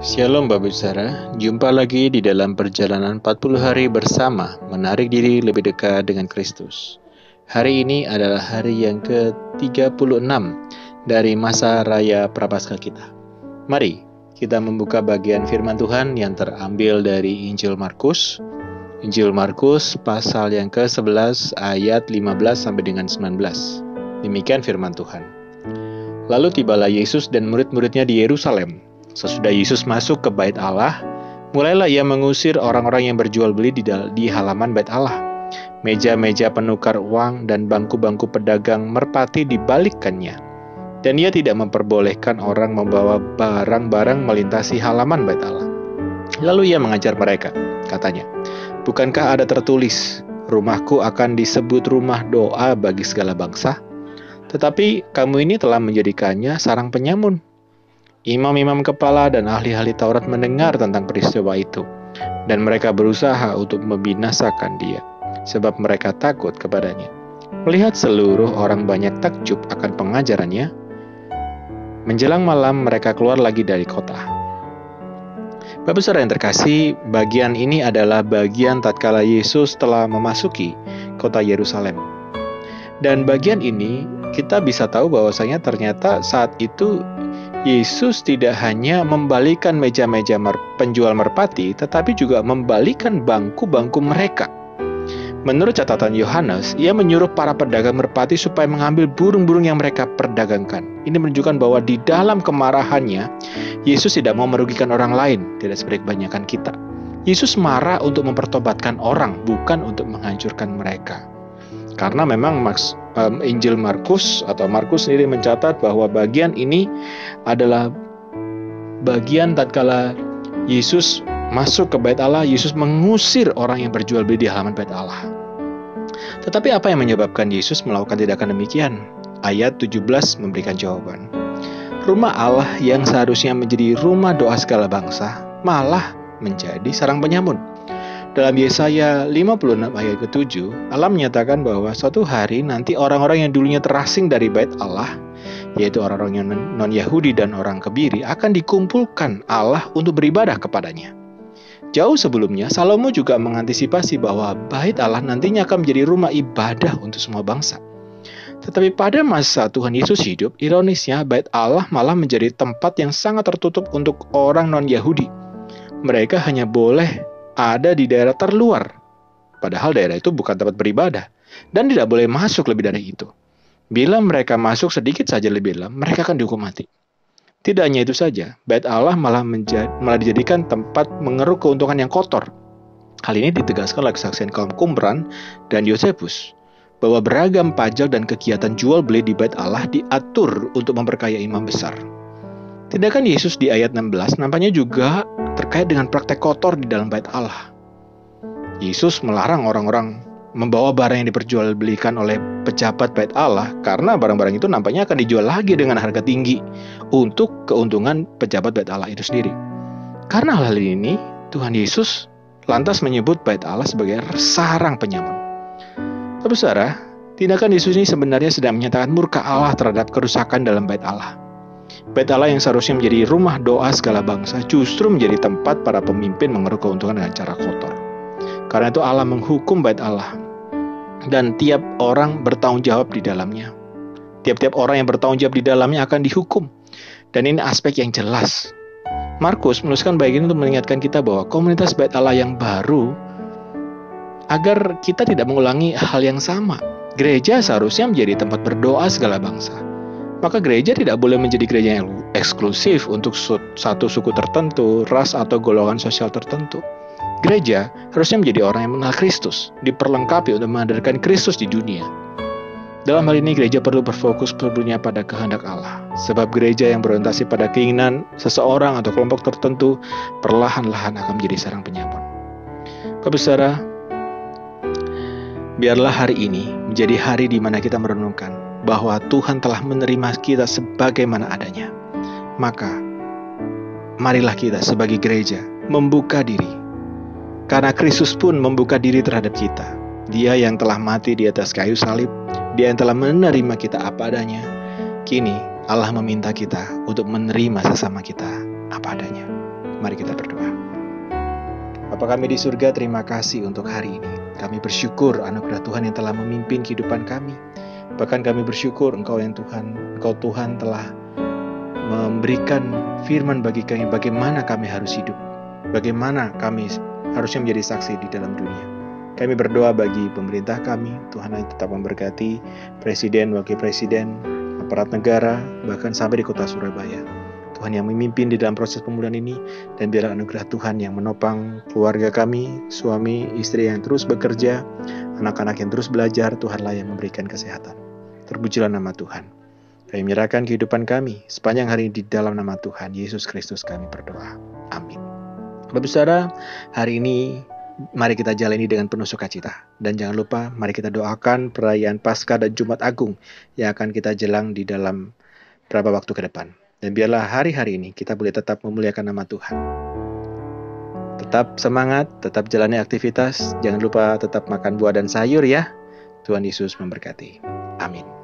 Shalom Bapak Saudara, jumpa lagi di dalam perjalanan 40 hari bersama menarik diri lebih dekat dengan Kristus. Hari ini adalah hari yang ke-36 dari masa raya Prapaskah kita. Mari kita membuka bagian firman Tuhan yang terambil dari Injil Markus. Injil Markus pasal yang ke-11 ayat 15 sampai dengan 19. Demikian firman Tuhan. Lalu tibalah Yesus dan murid-muridnya di Yerusalem. Sesudah Yesus masuk ke bait Allah, mulailah ia mengusir orang-orang yang berjual beli di halaman bait Allah. Meja-meja penukar uang dan bangku-bangku pedagang merpati dibalikkannya. Dan ia tidak memperbolehkan orang membawa barang-barang melintasi halaman bait Allah. Lalu ia mengajar mereka, katanya, "Bukankah ada tertulis, rumahku akan disebut rumah doa bagi segala bangsa? Tetapi kamu ini telah menjadikannya sarang penyamun." Imam-imam kepala dan ahli-ahli Taurat mendengar tentang peristiwa itu, dan mereka berusaha untuk membinasakan dia, sebab mereka takut kepadanya. Melihat seluruh orang banyak takjub akan pengajarannya, menjelang malam mereka keluar lagi dari kota. Bapak Saudara yang terkasih, bagian ini adalah bagian tatkala Yesus telah memasuki kota Yerusalem. Dan bagian ini kita bisa tahu bahwasanya ternyata saat itu Yesus tidak hanya membalikan meja-meja penjual merpati, tetapi juga membalikan bangku-bangku mereka. Menurut catatan Yohanes, ia menyuruh para pedagang merpati supaya mengambil burung-burung yang mereka perdagangkan. Ini menunjukkan bahwa di dalam kemarahannya, Yesus tidak mau merugikan orang lain, tidak seperti kebanyakan kita. Yesus marah untuk mempertobatkan orang, bukan untuk menghancurkan mereka. Karena memang Injil Markus atau Markus sendiri mencatat bahwa bagian ini adalah bagian tatkala Yesus masuk ke bait Allah, Yesus mengusir orang yang berjual beli di halaman bait Allah. Tetapi apa yang menyebabkan Yesus melakukan tindakan demikian? Ayat 17 memberikan jawaban. Rumah Allah yang seharusnya menjadi rumah doa segala bangsa, malah menjadi sarang penyamun. Dalam Yesaya 56 ayat ke-7, Allah menyatakan bahwa suatu hari nanti orang-orang yang dulunya terasing dari bait Allah, yaitu orang-orang yang non-Yahudi dan orang kebiri, akan dikumpulkan Allah untuk beribadah kepadanya. Jauh sebelumnya, Salomo juga mengantisipasi bahwa bait Allah nantinya akan menjadi rumah ibadah untuk semua bangsa. Tetapi pada masa Tuhan Yesus hidup, ironisnya bait Allah malah menjadi tempat yang sangat tertutup untuk orang non-Yahudi. Mereka hanya boleh ada di daerah terluar, padahal daerah itu bukan tempat beribadah, dan tidak boleh masuk lebih dari itu. Bila mereka masuk sedikit saja lebih dalam, mereka akan dihukum mati. Tidak hanya itu saja, bait Allah malah dijadikan tempat mengeruk keuntungan yang kotor. Hal ini ditegaskan oleh kesaksian kaum Qumran dan Yosefus, bahwa beragam pajak dan kegiatan jual beli di bait Allah diatur untuk memperkaya imam besar. Tindakan Yesus di ayat 16 nampaknya juga terkait dengan praktek kotor di dalam bait Allah. Yesus melarang orang-orang membawa barang yang diperjualbelikan oleh pejabat bait Allah karena barang-barang itu nampaknya akan dijual lagi dengan harga tinggi untuk keuntungan pejabat bait Allah itu sendiri. Karena hal ini, Tuhan Yesus lantas menyebut bait Allah sebagai sarang penyamun. Tapi saudara, tindakan Yesus ini sebenarnya sedang menyatakan murka Allah terhadap kerusakan dalam bait Allah. Bait Allah yang seharusnya menjadi rumah doa segala bangsa justru menjadi tempat para pemimpin mengeruk keuntungan dengan cara kotor. Karena itu Allah menghukum bait Allah, dan tiap orang bertanggung jawab di dalamnya. Tiap-tiap orang yang bertanggung jawab di dalamnya akan dihukum. Dan ini aspek yang jelas. Markus menuliskan baik ini untuk mengingatkan kita bahwa komunitas bait Allah yang baru, agar kita tidak mengulangi hal yang sama. Gereja seharusnya menjadi tempat berdoa segala bangsa. Maka gereja tidak boleh menjadi gereja yang eksklusif untuk satu suku tertentu, ras atau golongan sosial tertentu. Gereja harusnya menjadi orang yang mengenal Kristus, diperlengkapi untuk menghadirkan Kristus di dunia. Dalam hal ini gereja perlu berfokus sepenuhnya pada kehendak Allah. Sebab gereja yang berorientasi pada keinginan seseorang atau kelompok tertentu perlahan-lahan akan menjadi sarang penyamun. Bapak Saudara, biarlah hari ini menjadi hari di mana kita merenungkan bahwa Tuhan telah menerima kita sebagaimana adanya. Maka, marilah kita sebagai gereja membuka diri. Karena Kristus pun membuka diri terhadap kita. Dia yang telah mati di atas kayu salib, Dia yang telah menerima kita apa adanya. Kini, Allah meminta kita untuk menerima sesama kita apa adanya. Mari kita berdoa. Bapa kami di surga, terima kasih untuk hari ini. Kami bersyukur anugerah Tuhan yang telah memimpin kehidupan kami. Bahkan kami bersyukur Engkau Tuhan telah memberikan firman bagi kami bagaimana kami harus hidup. Bagaimana kami harusnya menjadi saksi di dalam dunia. Kami berdoa bagi pemerintah kami, Tuhan yang tetap memberkati presiden, wakil presiden, aparat negara, bahkan sampai di kota Surabaya. Tuhan yang memimpin di dalam proses pemulihan ini, dan biarlah anugerah Tuhan yang menopang keluarga kami, suami, istri yang terus bekerja, anak-anak yang terus belajar, Tuhanlah yang memberikan kesehatan. Terpujilah nama Tuhan. Kami menyerahkan kehidupan kami sepanjang hari ini di dalam nama Tuhan Yesus Kristus kami berdoa. Amin. Bapak Saudara, hari ini mari kita jalani dengan penuh sukacita. Dan jangan lupa, mari kita doakan perayaan Paskah dan Jumat Agung yang akan kita jelang di dalam beberapa waktu ke depan. Dan biarlah hari-hari ini kita boleh tetap memuliakan nama Tuhan. Tetap semangat, tetap jalani aktivitas. Jangan lupa tetap makan buah dan sayur ya. Tuhan Yesus memberkati. Amin.